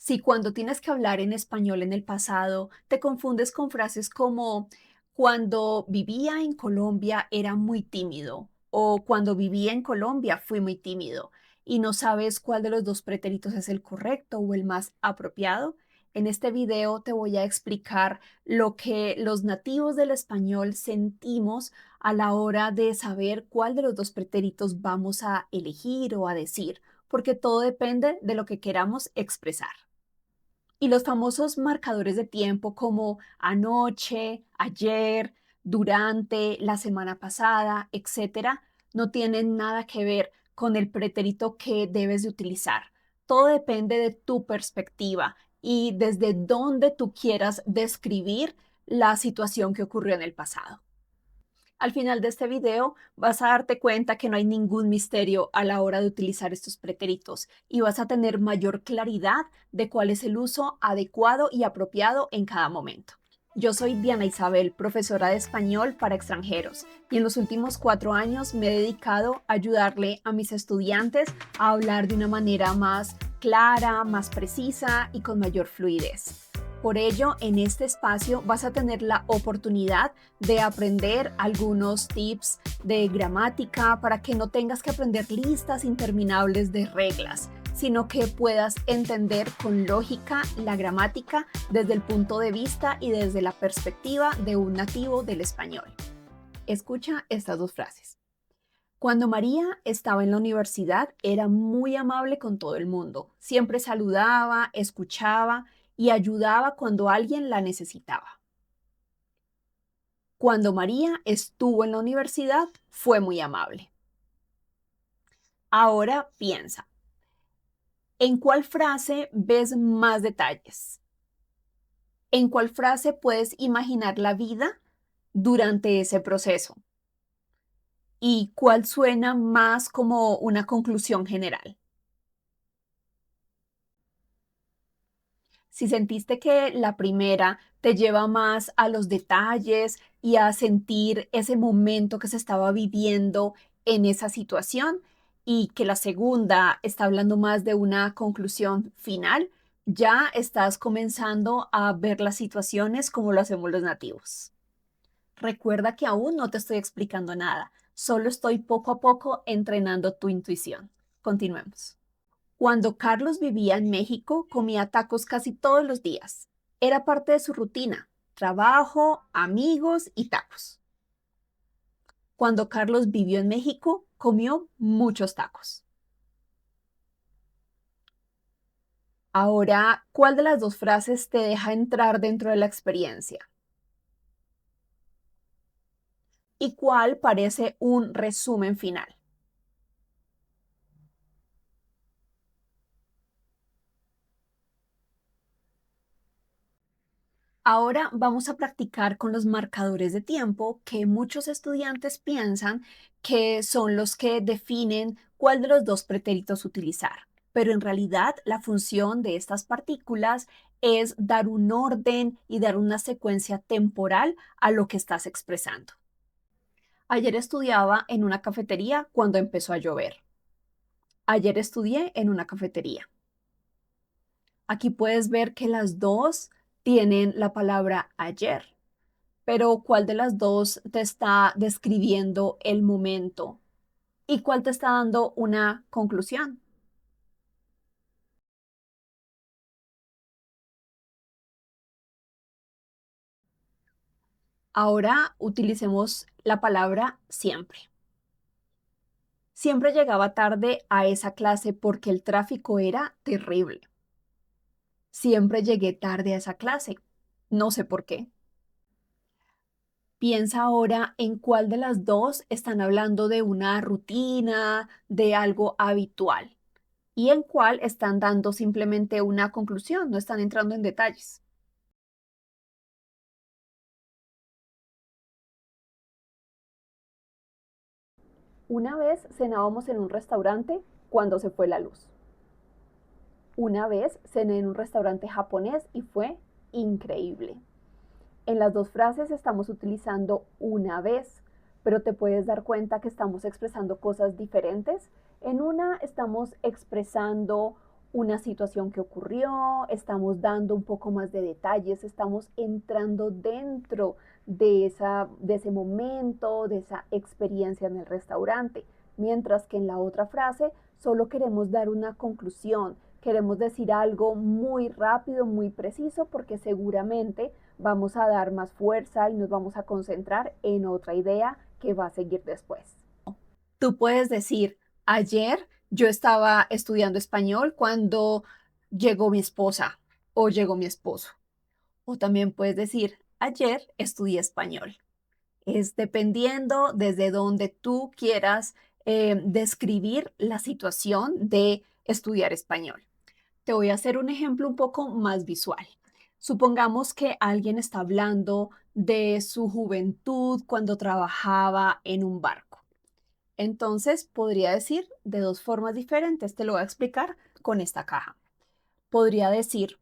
Si cuando tienes que hablar en español en el pasado te confundes con frases como cuando vivía en Colombia era muy tímido o cuando vivía en Colombia fui muy tímido y no sabes cuál de los dos pretéritos es el correcto o el más apropiado, en este video te voy a explicar lo que los nativos del español sentimos a la hora de saber cuál de los dos pretéritos vamos a elegir o a decir, porque todo depende de lo que queramos expresar. Y los famosos marcadores de tiempo como anoche, ayer, durante, la semana pasada, etcétera, no tienen nada que ver con el pretérito que debes de utilizar. Todo depende de tu perspectiva y desde dónde tú quieras describir la situación que ocurrió en el pasado. Al final de este video vas a darte cuenta que no hay ningún misterio a la hora de utilizar estos pretéritos y vas a tener mayor claridad de cuál es el uso adecuado y apropiado en cada momento. Yo soy Diana Isabel, profesora de español para extranjeros, y en los últimos 4 años me he dedicado a ayudarle a mis estudiantes a hablar de una manera más clara, más precisa y con mayor fluidez. Por ello, en este espacio vas a tener la oportunidad de aprender algunos tips de gramática para que no tengas que aprender listas interminables de reglas, sino que puedas entender con lógica la gramática desde el punto de vista y desde la perspectiva de un nativo del español. Escucha estas dos frases. Cuando María estaba en la universidad, era muy amable con todo el mundo. Siempre saludaba, escuchaba y ayudaba cuando alguien la necesitaba. Cuando María estuvo en la universidad, fue muy amable. Ahora piensa, ¿en cuál frase ves más detalles? ¿En cuál frase puedes imaginar la vida durante ese proceso? ¿Y cuál suena más como una conclusión general? Si sentiste que la primera te lleva más a los detalles y a sentir ese momento que se estaba viviendo en esa situación y que la segunda está hablando más de una conclusión final, ya estás comenzando a ver las situaciones como lo hacemos los nativos. Recuerda que aún no te estoy explicando nada, solo estoy poco a poco entrenando tu intuición. Continuemos. Cuando Carlos vivía en México, comía tacos casi todos los días. Era parte de su rutina, trabajo, amigos y tacos. Cuando Carlos vivió en México, comió muchos tacos. Ahora, ¿cuál de las dos frases te deja entrar dentro de la experiencia? ¿Y cuál parece un resumen final? Ahora vamos a practicar con los marcadores de tiempo que muchos estudiantes piensan que son los que definen cuál de los dos pretéritos utilizar. Pero en realidad la función de estas partículas es dar un orden y dar una secuencia temporal a lo que estás expresando. Ayer estudiaba en una cafetería cuando empezó a llover. Ayer estudié en una cafetería. Aquí puedes ver que las dos tienen la palabra ayer. Pero ¿cuál de las dos te está describiendo el momento? ¿Y cuál te está dando una conclusión? Ahora utilicemos la palabra siempre. Siempre llegaba tarde a esa clase porque el tráfico era terrible. Siempre llegué tarde a esa clase. No sé por qué. Piensa ahora en cuál de las dos están hablando de una rutina, de algo habitual, y en cuál están dando simplemente una conclusión, no están entrando en detalles. Una vez cenábamos en un restaurante cuando se fue la luz. Una vez cené en un restaurante japonés y fue increíble. En las dos frases estamos utilizando una vez, pero te puedes dar cuenta que estamos expresando cosas diferentes. En una estamos expresando una situación que ocurrió, estamos dando un poco más de detalles, estamos entrando dentro de ese momento, de esa experiencia en el restaurante. Mientras que en la otra frase solo queremos dar una conclusión, queremos decir algo muy rápido, muy preciso, porque seguramente vamos a dar más fuerza y nos vamos a concentrar en otra idea que va a seguir después. Tú puedes decir, ayer yo estaba estudiando español cuando llegó mi esposa o llegó mi esposo. O también puedes decir, ayer estudié español. Es dependiendo desde donde tú quieras describir la situación de estudiar español. Te voy a hacer un ejemplo un poco más visual. Supongamos que alguien está hablando de su juventud cuando trabajaba en un barco. Entonces, podría decir de dos formas diferentes. Te lo voy a explicar con esta caja. Podría decir,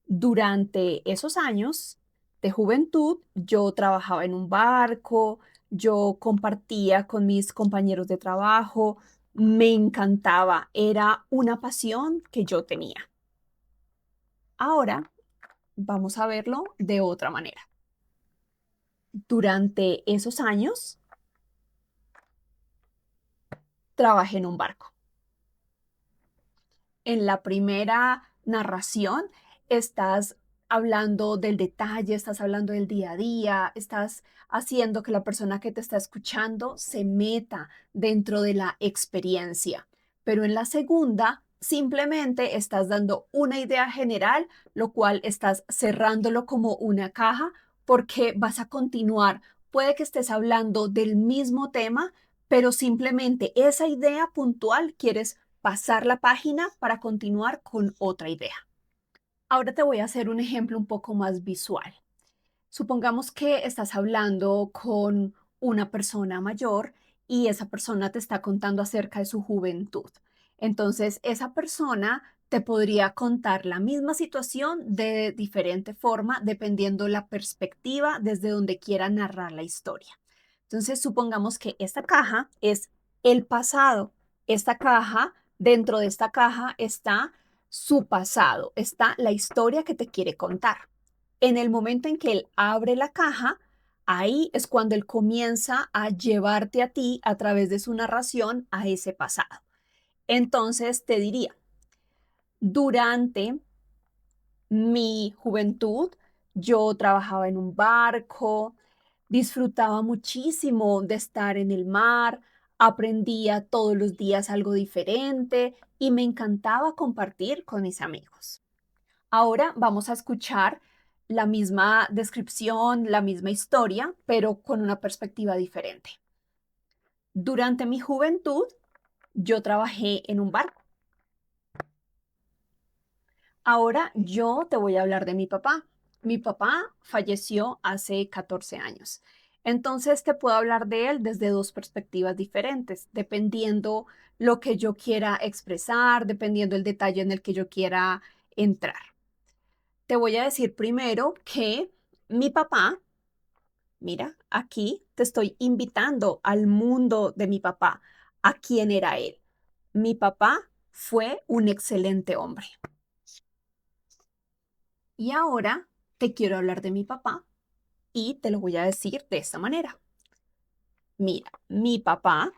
durante esos años de juventud, yo trabajaba en un barco, yo compartía con mis compañeros de trabajo, me encantaba, era una pasión que yo tenía. Ahora vamos a verlo de otra manera. Durante esos años, trabajé en un barco. En la primera narración estás hablando del detalle, estás hablando del día a día, estás haciendo que la persona que te está escuchando se meta dentro de la experiencia. Pero en la segunda, simplemente estás dando una idea general, lo cual estás cerrándolo como una caja porque vas a continuar. Puede que estés hablando del mismo tema, pero simplemente esa idea puntual quieres pasar la página para continuar con otra idea. Ahora te voy a hacer un ejemplo un poco más visual. Supongamos que estás hablando con una persona mayor y esa persona te está contando acerca de su juventud. Entonces, esa persona te podría contar la misma situación de diferente forma dependiendo la perspectiva desde donde quiera narrar la historia. Entonces, supongamos que esta caja es el pasado. Esta caja, dentro de esta caja está su pasado, está la historia que te quiere contar. En el momento en que él abre la caja, ahí es cuando él comienza a llevarte a ti a través de su narración a ese pasado. Entonces te diría, durante mi juventud, yo trabajaba en un barco, disfrutaba muchísimo de estar en el mar, aprendía todos los días algo diferente y me encantaba compartir con mis amigos. Ahora vamos a escuchar la misma descripción, la misma historia, pero con una perspectiva diferente. Durante mi juventud, yo trabajé en un barco. Ahora yo te voy a hablar de mi papá. Mi papá falleció hace 14 años. Entonces te puedo hablar de él desde dos perspectivas diferentes, dependiendo lo que yo quiera expresar, dependiendo el detalle en el que yo quiera entrar. Te voy a decir primero que mi papá, mira, aquí te estoy invitando al mundo de mi papá, a quién era él. Mi papá fue un excelente hombre. Y ahora te quiero hablar de mi papá y te lo voy a decir de esta manera. Mira, mi papá,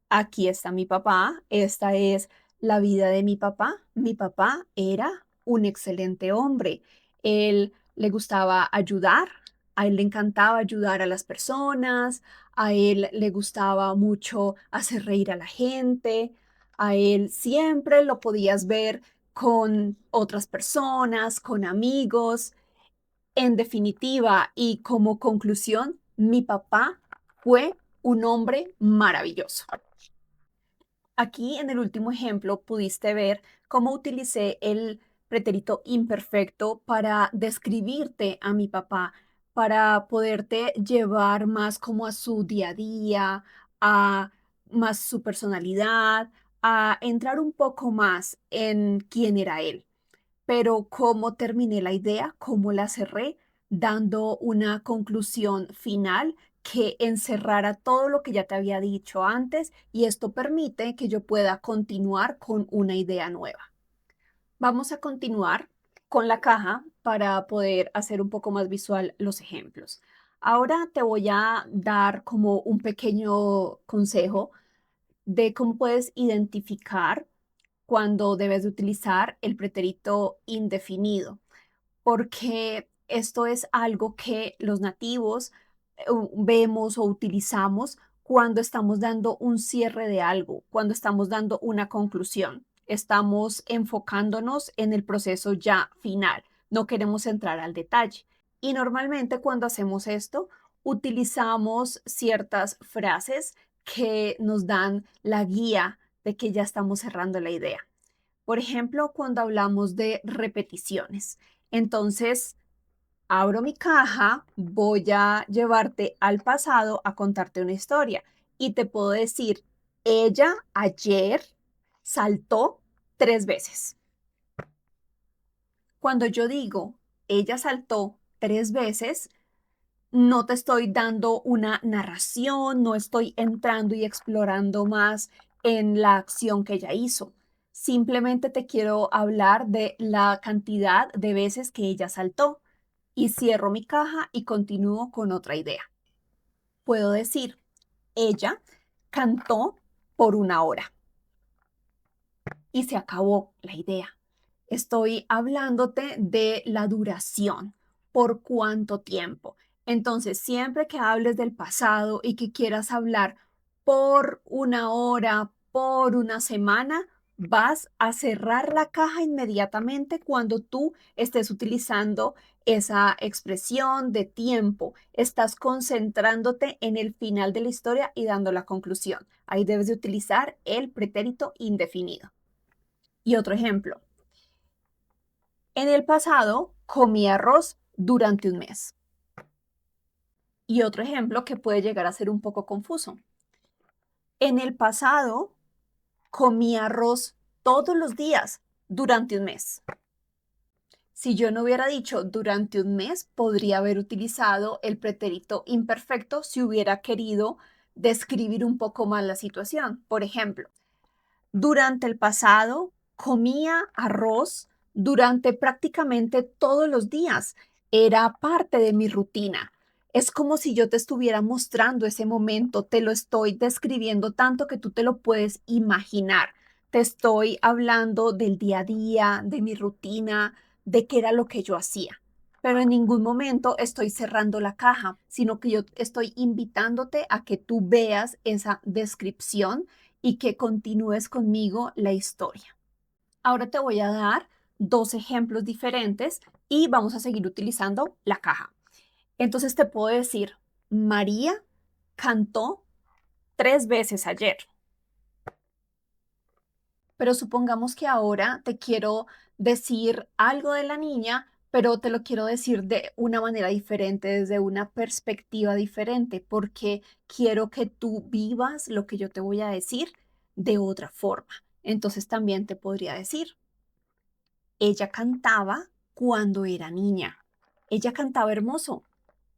aquí está mi papá, esta es la vida de mi papá. Mi papá era un excelente hombre. Él le gustaba ayudar, a él le encantaba ayudar a las personas, a él le gustaba mucho hacer reír a la gente, a él siempre lo podías ver con otras personas, con amigos. En definitiva y como conclusión, mi papá fue un hombre maravilloso. Aquí en el último ejemplo pudiste ver cómo utilicé el pretérito imperfecto para describirte a mi papá, para poderte llevar más como a su día a día, a más su personalidad, a entrar un poco más en quién era él. Pero cómo terminé la idea, cómo la cerré, dando una conclusión final que encerrara todo lo que ya te había dicho antes y esto permite que yo pueda continuar con una idea nueva. Vamos a continuar con la caja para poder hacer un poco más visual los ejemplos. Ahora te voy a dar como un pequeño consejo de cómo puedes identificar cuando debes de utilizar el pretérito indefinido, porque esto es algo que los nativos vemos o utilizamos cuando estamos dando un cierre de algo, cuando estamos dando una conclusión. Estamos enfocándonos en el proceso ya final, no queremos entrar al detalle. Y normalmente cuando hacemos esto, utilizamos ciertas frases que nos dan la guía de que ya estamos cerrando la idea. Por ejemplo, cuando hablamos de repeticiones. Entonces, abro mi caja, voy a llevarte al pasado a contarte una historia y te puedo decir, ella ayer saltó 3 veces. Cuando yo digo, ella saltó 3 veces, no te estoy dando una narración, no estoy entrando y explorando más en la acción que ella hizo. Simplemente te quiero hablar de la cantidad de veces que ella saltó y cierro mi caja y continúo con otra idea. Puedo decir, ella cantó por 1 hora y se acabó la idea. Estoy hablándote de la duración, por cuánto tiempo. Entonces, siempre que hables del pasado y que quieras hablar por 1 hora, por una semana, vas a cerrar la caja inmediatamente cuando tú estés utilizando esa expresión de tiempo. Estás concentrándote en el final de la historia y dando la conclusión. Ahí debes de utilizar el pretérito indefinido. Y otro ejemplo. En el pasado comí arroz durante un mes. Y otro ejemplo que puede llegar a ser un poco confuso. En el pasado comí arroz todos los días durante un mes. Si yo no hubiera dicho durante un mes, podría haber utilizado el pretérito imperfecto si hubiera querido describir un poco más la situación. Por ejemplo, durante el pasado comía arroz durante prácticamente todos los días. Era parte de mi rutina. Es como si yo te estuviera mostrando ese momento, te lo estoy describiendo tanto que tú te lo puedes imaginar. Te estoy hablando del día a día, de mi rutina, de qué era lo que yo hacía. Pero en ningún momento estoy cerrando la caja, sino que yo estoy invitándote a que tú veas esa descripción y que continúes conmigo la historia. Ahora te voy a dar 2 ejemplos diferentes y vamos a seguir utilizando la caja. Entonces te puedo decir, María cantó 3 veces ayer. Pero supongamos que ahora te quiero decir algo de la niña, pero te lo quiero decir de una manera diferente, desde una perspectiva diferente, porque quiero que tú vivas lo que yo te voy a decir de otra forma. Entonces también te podría decir, ella cantaba cuando era niña. Ella cantaba hermoso.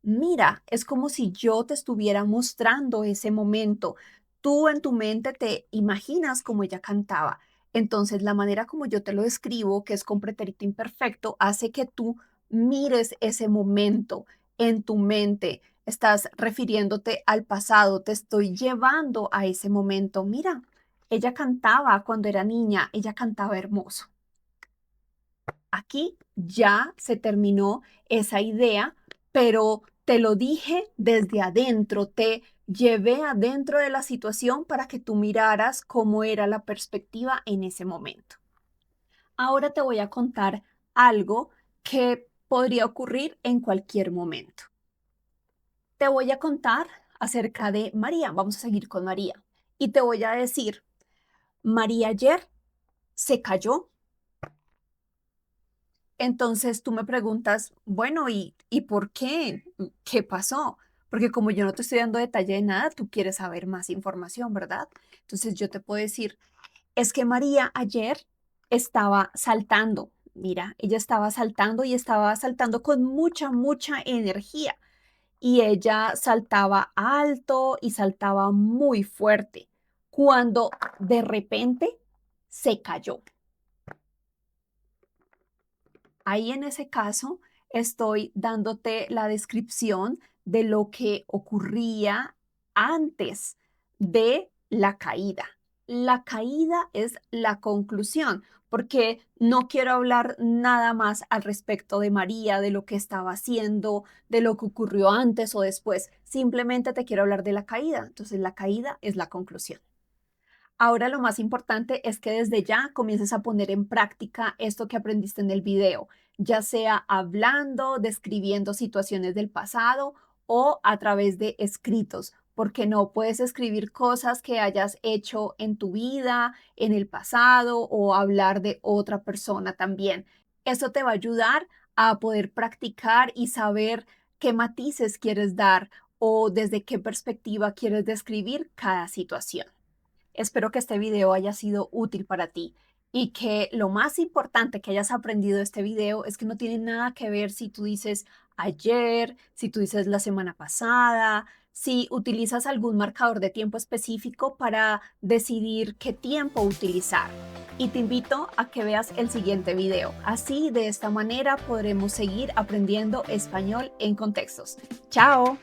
Mira, es como si yo te estuviera mostrando ese momento. Tú en tu mente te imaginas cómo ella cantaba. Entonces, la manera como yo te lo describo, que es con pretérito imperfecto, hace que tú mires ese momento en tu mente. Estás refiriéndote al pasado, te estoy llevando a ese momento. Mira, ella cantaba cuando era niña, ella cantaba hermoso. Aquí ya se terminó esa idea, pero te lo dije desde adentro, te llevé adentro de la situación para que tú miraras cómo era la perspectiva en ese momento. Ahora te voy a contar algo que podría ocurrir en cualquier momento. Te voy a contar acerca de María. Vamos a seguir con María. Y te voy a decir, María ayer se cayó. Entonces tú me preguntas, bueno, ¿y por qué? ¿Qué pasó? Porque como yo no te estoy dando detalle de nada, tú quieres saber más información, ¿verdad? Entonces yo te puedo decir, es que María ayer estaba saltando. Mira, ella estaba saltando y estaba saltando con mucha, mucha energía. y ella saltaba alto y saltaba muy fuerte, cuando de repente se cayó. Ahí en ese caso estoy dándote la descripción de lo que ocurría antes de la caída. La caída es la conclusión, porque no quiero hablar nada más al respecto de María, de lo que estaba haciendo, de lo que ocurrió antes o después. Simplemente te quiero hablar de la caída. Entonces la caída es la conclusión. Ahora lo más importante es que desde ya comiences a poner en práctica esto que aprendiste en el video, ya sea hablando, describiendo situaciones del pasado o a través de escritos, porque no puedes escribir cosas que hayas hecho en tu vida, en el pasado o hablar de otra persona también. Eso te va a ayudar a poder practicar y saber qué matices quieres dar o desde qué perspectiva quieres describir cada situación. Espero que este video haya sido útil para ti y que lo más importante que hayas aprendido de este video es que no tiene nada que ver si tú dices ayer, si tú dices la semana pasada, si utilizas algún marcador de tiempo específico para decidir qué tiempo utilizar. Y te invito a que veas el siguiente video. Así, de esta manera, podremos seguir aprendiendo español en contextos. ¡Chao!